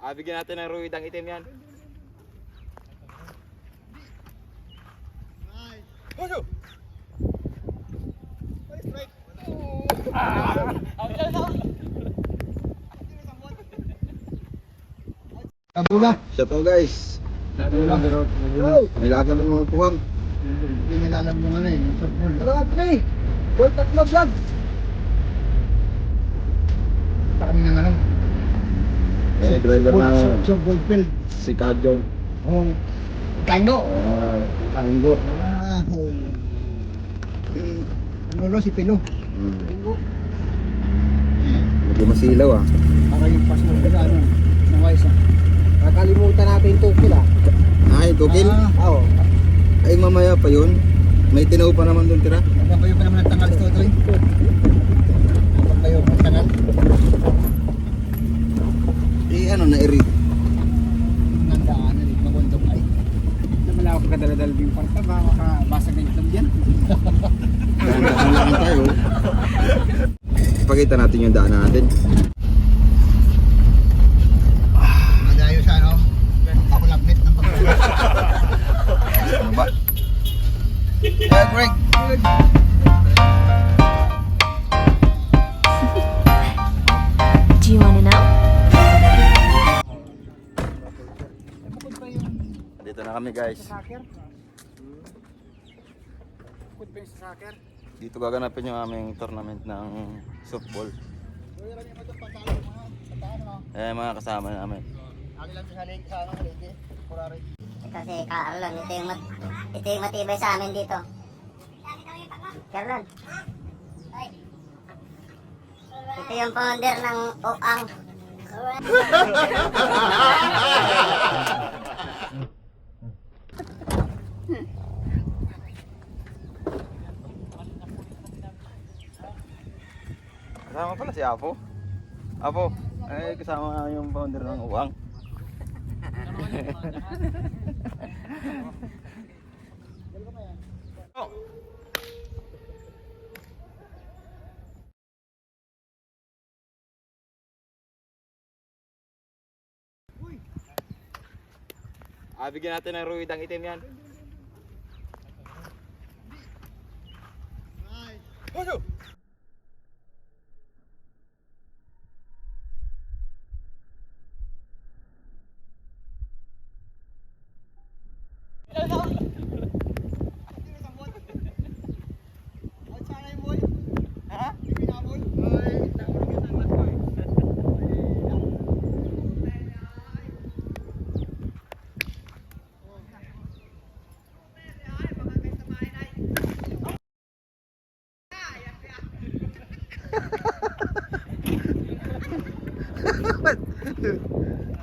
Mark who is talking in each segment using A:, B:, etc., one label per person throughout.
A: Bigyan natin ng ruidang itim yan. Puso!
B: Kabula.
C: Siya po guys.
B: Kabula.
C: Nilagan ng mga puwang.
B: Hindi nila alam mo ano eh. Tara, pre! Gold tatlo vlog! Sa kami ng ano?
C: Driver na
B: Sa Goldfield.
C: si Kadyon.
B: Oh. Tango!
C: Tango.
B: Ano si Pino?
C: Tango. Medyo masilaw ah.
B: Para yung passport nila ano. Ng wise ah. Nakalimutan natin yung tukil ah.
C: Ay, tukil?
B: Oo.
C: Ay, mamaya pa yun. May tinaw pa naman doon tira.
B: Nagbabayo pa naman ng tangal ito ito eh. Nagbabayo pa ng tangal.
C: Eh, ano na eri?
B: Nandaan na rin, magundok ay. Naman ako pagkadaladal din parta, baka makabasag na yung dyan.
C: Dahan lang tayo. Ipakita natin yung daan natin.
B: Magayo sa ano, ako lapit ng pagkakas.
C: Ano ba? Air brake.
D: Do you want to know?
C: Dito na kami guys.
B: Soccer? Bukod pa yung sa soccer?
C: Dito gaganapin yung aming tournament ng softball. Mga kasama namin.
B: Aki lang sa leg, sa ano, leg eh. Kurari.
E: Kasi Carlon, ito yung matibay sa amin dito. Carlon. Ito yung founder ng Oang.
C: Kasama pala si Apo. Apo, ay kasama yung founder ng Uwang.
A: Bigyan natin ng ruidang itim yan. Puso!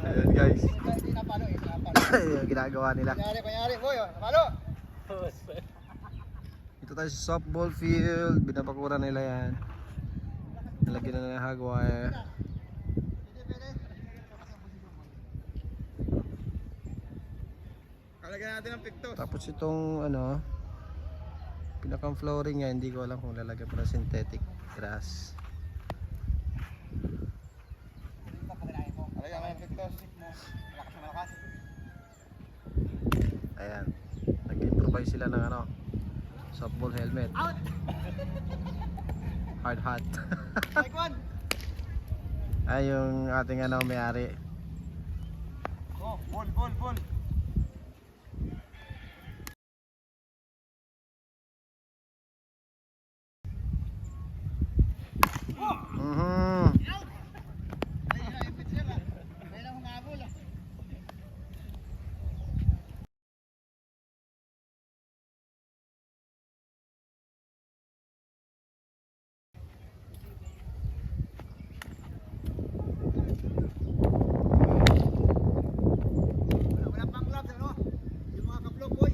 C: Ayan guys.
B: Hindi napalo eh, napalo.
C: Yung ginagawa nila.
B: Kunyari, boy, oh, napalo.
C: Ito tayo sa softball field. Binabakuran nila yan. Nalagyan na ng hog wire.
A: Kalagyan natin ng pictos.
C: Tapos itong ano, pinakang flooring niya, hindi ko alam kung lalagyan pa ng synthetic grass.
A: Kalagyan natin ng pictos. Malakas na malakas.
C: Ayan. Nag-improvise sila ng ano, softball helmet. Hard hat.
B: Like one.
C: Ay yung ating ano, may-ari.
A: Oh, ball.
C: Mhm.
B: Wala pang gloves, ano? Yung mga kablog, boy.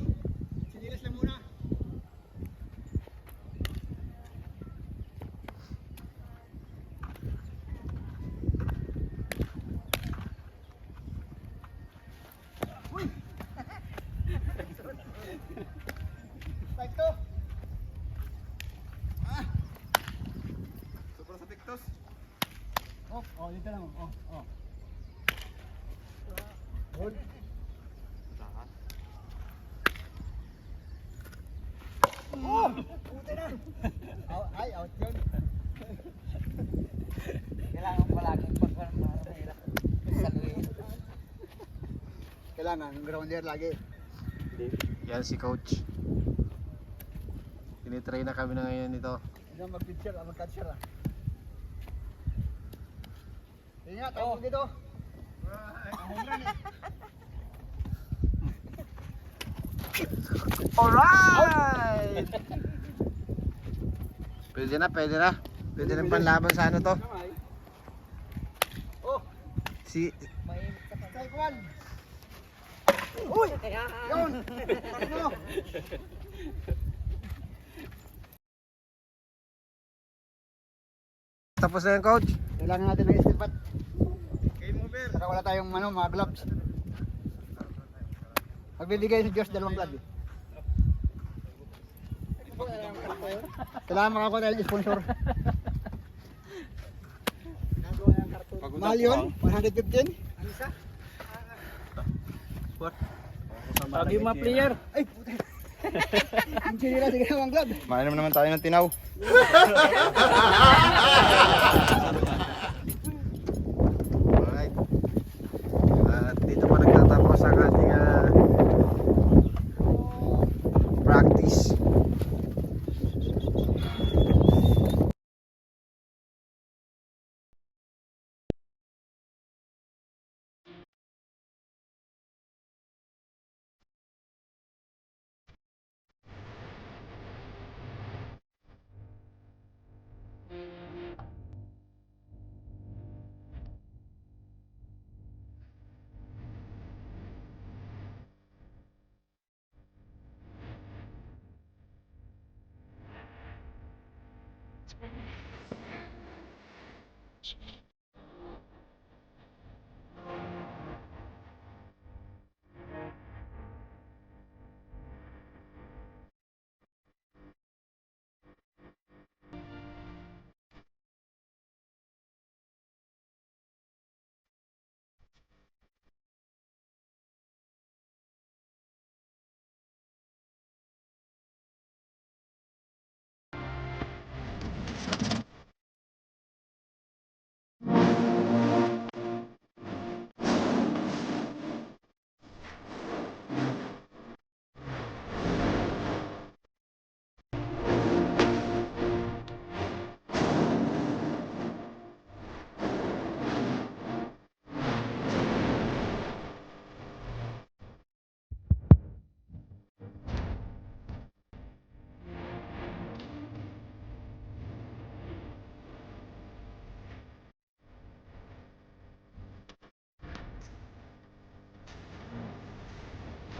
B: Sinilas lang muna. Ay, out yun.
F: Kailangan palaging pagpapahirap. Saluhin.
B: Kailangan, grounder lagi.
C: Yan si coach. Tinitry na kami na ngayon nito.
B: Hanggang mag-picture, mag-catcher ah. Yun nga, tawag dito.
C: Alright! Pwede na, pwede na. Pwede na panlaban sa ano to.
B: Oh,
C: Si
B: strike one. Uy! Yun! Ano?
C: tapos na yung coach.
B: Kailangan natin ng steel pat.
A: Game over.
B: Saka wala tayong mga gloves. Magbibigay si Josh 2 glove. Kailangan makakuha tayo ng sponsor. Mahal yun? 115?
F: Pag yung mga player.
B: Ay, puti. Ang sinila, sige naman glove.
A: Mainom naman tayo ng tinaw.
C: Alright. At dito pa nagtatapos ang ating practice.